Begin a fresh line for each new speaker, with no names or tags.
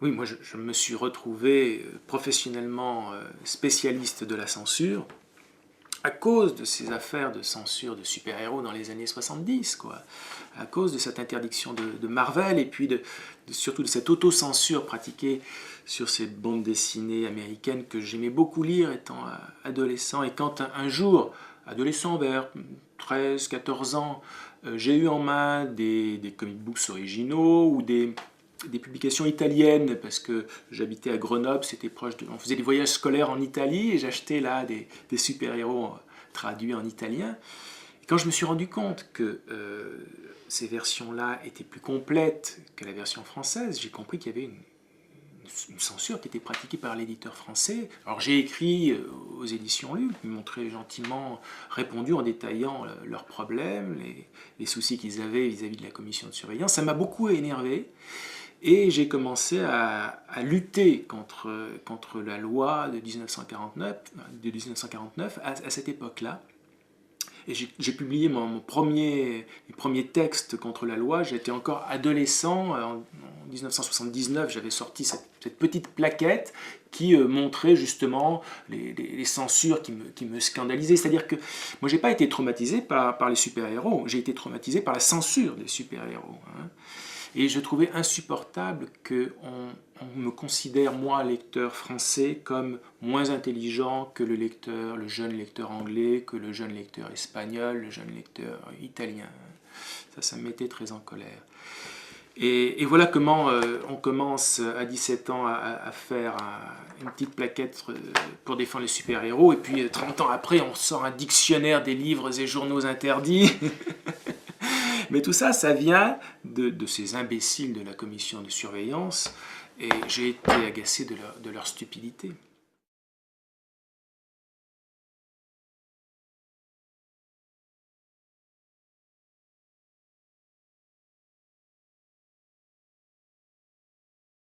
Oui, moi je me suis retrouvé professionnellement spécialiste de la censure à cause de ces affaires de censure de super-héros dans les années 70, quoi. À cause de cette interdiction de Marvel et puis surtout de cette autocensure pratiquée sur ces bandes dessinées américaines que j'aimais beaucoup lire étant adolescent. Et quand un jour, adolescent vers 13-14 ans, j'ai eu en main des comic books originaux ou des publications italiennes parce que j'habitais à Grenoble, c'était proche on faisait des voyages scolaires en Italie et j'achetais là des super-héros traduits en italien. Et quand je me suis rendu compte que ces versions-là étaient plus complètes que la version française, j'ai compris qu'il y avait une censure qui était pratiquée par l'éditeur français. Alors j'ai écrit aux éditions Luc, ils m'ont très gentiment répondu en détaillant leurs problèmes, les soucis qu'ils avaient vis-à-vis de la commission de surveillance. Ça m'a beaucoup énervé. Et j'ai commencé à lutter contre la loi de 1949 à cette époque-là. Et j'ai publié mes premiers textes contre la loi. J'étais encore adolescent. En 1979, j'avais sorti cette petite plaquette qui montrait justement les censures qui me scandalisaient. C'est-à-dire que moi, je n'ai pas été traumatisé par les super-héros. J'ai été traumatisé par la censure des super-héros. Hein. Et je trouvais insupportable qu'on me considère, moi, lecteur français, comme moins intelligent que le jeune lecteur anglais, que le jeune lecteur espagnol, le jeune lecteur italien. Ça me mettait très en colère. Et voilà comment on commence à 17 ans à faire une petite plaquette pour défendre les super-héros. Et puis 30 ans après, on sort un dictionnaire des livres et journaux interdits. Mais tout ça, ça vient de ces imbéciles de la commission de surveillance et j'ai été agacé de leur stupidité.